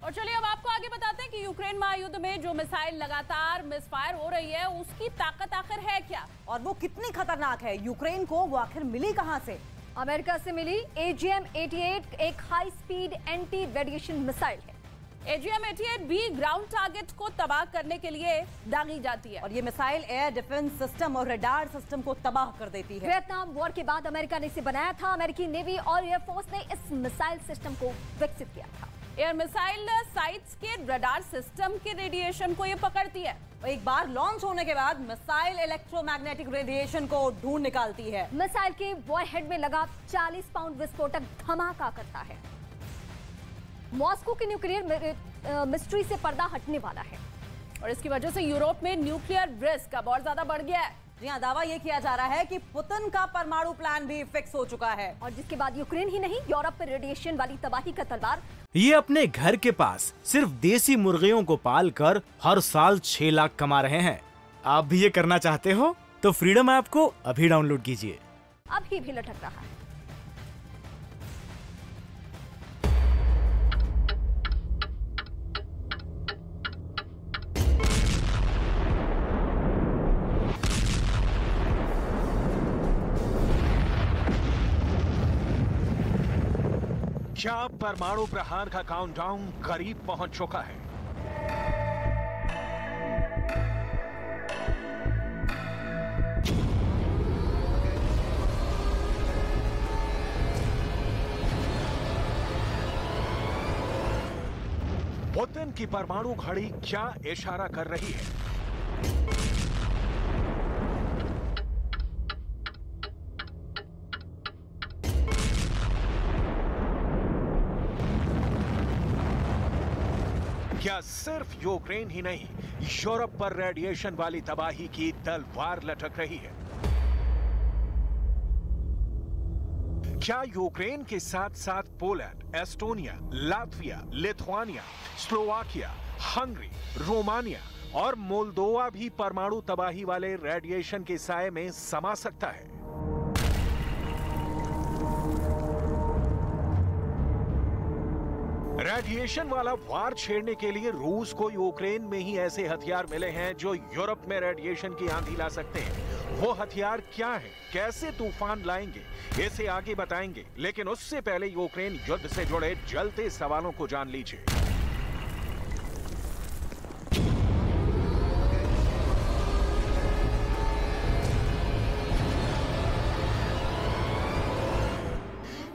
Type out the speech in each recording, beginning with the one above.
और चलिए अब आपको आगे बताते हैं कि यूक्रेन महायुद्ध में जो मिसाइल लगातार मिसफायर हो रही है उसकी ताकत आखिर है क्या और वो कितनी खतरनाक है, यूक्रेन को वो आखिर मिली कहां से? अमेरिका से मिली AGM-88 एक high speed anti radiation missile है। AGM-88 भी ग्राउंड टारगेट को तबाह करने के लिए दागी जाती है और ये मिसाइल एयर डिफेंस सिस्टम और रडार सिस्टम को तबाह कर देती है। वियतनाम वॉर के बाद अमेरिका ने इसे बनाया था। अमेरिकी नेवी और एयरफोर्स ने इस मिसाइल सिस्टम को विकसित किया था। एयर मिसाइल साइट्स के रडार सिस्टम के रेडिएशन को ये पकड़ती है। एक बार लॉन्च होने के बाद मिसाइल इलेक्ट्रोमैग्नेटिक रेडिएशन को ढूंढ निकालती है। मिसाइल के वॉरहेड में लगा 40 पाउंड विस्फोटक धमाका करता है। मॉस्को की न्यूक्लियर मिस्ट्री से पर्दा हटने वाला है और इसकी वजह से यूरोप में न्यूक्लियर रिस्क अब और ज्यादा बढ़ गया है। जी हाँ, दावा ये किया जा रहा है कि पुतिन का परमाणु प्लान भी फिक्स हो चुका है और जिसके बाद यूक्रेन ही नहीं, यूरोप पर रेडिएशन वाली तबाही का तलवार। ये अपने घर के पास सिर्फ देसी मुर्गियों को पालकर हर साल 6 लाख कमा रहे हैं। आप भी ये करना चाहते हो तो फ्रीडम ऐप को अभी डाउनलोड कीजिए। अभी भी लटक रहा है। क्या परमाणु प्रहार का काउंटडाउन करीब पहुंच चुका है? पुतिन की परमाणु घड़ी क्या इशारा कर रही है? क्या सिर्फ यूक्रेन ही नहीं, यूरोप पर रेडिएशन वाली तबाही की तलवार लटक रही है? क्या यूक्रेन के साथ साथ Poland, Estonia, Latvia, Lithuania, Slovakia, Hungary, Romania और मोल्दोवा भी परमाणु तबाही वाले रेडिएशन के साए में समा सकता है? रेडिएशन वाला वार छेड़ने के लिए रूस को यूक्रेन में ही ऐसे हथियार मिले हैं जो यूरोप में रेडिएशन की आंधी ला सकते हैं। वो हथियार क्या हैं? कैसे तूफान लाएंगे? इसे आगे बताएंगे, लेकिन उससे पहले यूक्रेन युद्ध से जुड़े जलते सवालों को जान लीजिए।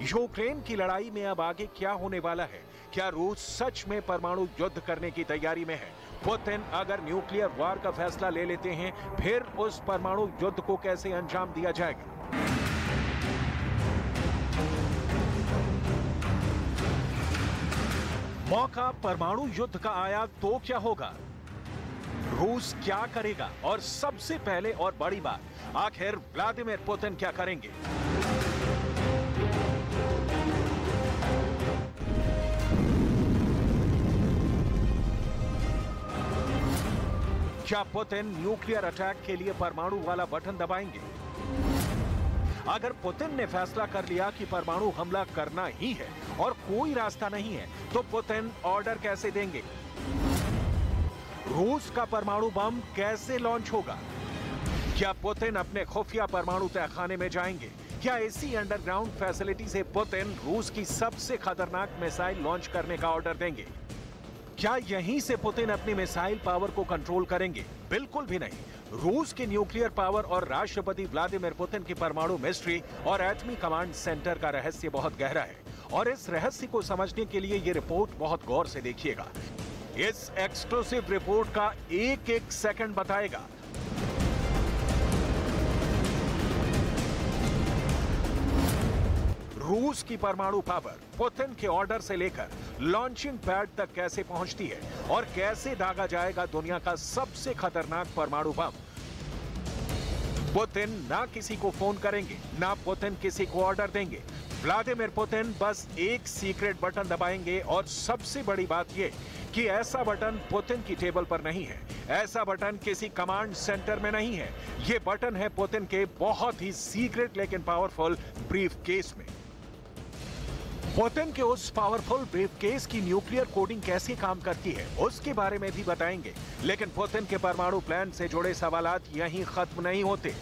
यूक्रेन की लड़ाई में अब आगे क्या होने वाला है? क्या रूस सच में परमाणु युद्ध करने की तैयारी में है? पुतिन अगर न्यूक्लियर वार का फैसला ले लेते हैं, फिर उस परमाणु युद्ध को कैसे अंजाम दिया जाएगा? मौका परमाणु युद्ध का आया तो क्या होगा? रूस क्या करेगा? और सबसे पहले और बड़ी बात, आखिर व्लादिमीर पुतिन क्या करेंगे? क्या पुतिन न्यूक्लियर अटैक के लिए परमाणु वाला बटन दबाएंगे? अगर पुतिन ने फैसला कर लिया कि परमाणु हमला करना ही है और कोई रास्ता नहीं है, तो पुतिन ऑर्डर कैसे देंगे? रूस का परमाणु बम कैसे लॉन्च होगा? क्या पुतिन अपने खुफिया परमाणु तहखाने में जाएंगे? क्या इसी अंडरग्राउंड फैसिलिटी से पुतिन रूस की सबसे खतरनाक मिसाइल लॉन्च करने का ऑर्डर देंगे? क्या यहीं से पुतिन अपनी मिसाइल पावर को कंट्रोल करेंगे? बिल्कुल भी नहीं। रूस के न्यूक्लियर पावर और राष्ट्रपति व्लादिमीर पुतिन की परमाणु मिस्ट्री और एटमी कमांड सेंटर का रहस्य बहुत गहरा है और इस रहस्य को समझने के लिए ये रिपोर्ट बहुत गौर से देखिएगा। इस एक्सक्लूसिव रिपोर्ट का एक एक सेकंड बताएगा रूस की परमाणु पावर पुतिन के ऑर्डर से लेकर लॉन्चिंग पैड तक कैसे पहुंचती है और कैसे दागा जाएगा दुनिया का सबसे खतरनाक परमाणु बम। पुतिन ना किसी को फोन करेंगे, ना पुतिन किसी को ऑर्डर देंगे। व्लादिमीर पुतिन बस एक सीक्रेट बटन दबाएंगे और सबसे बड़ी बात यह कि ऐसा बटन पुतिन की टेबल पर नहीं है, ऐसा बटन किसी कमांड सेंटर में नहीं है। यह बटन है पुतिन के बहुत ही सीक्रेट लेकिन पावरफुल ब्रीफ केस में। पुतिन के उस पावरफुल ब्रीफकेस की न्यूक्लियर कोडिंग कैसे काम करती है उसके बारे में भी बताएंगे। लेकिन पुतिन के परमाणु प्लान से जुड़े सवालात यहीं खत्म नहीं होते।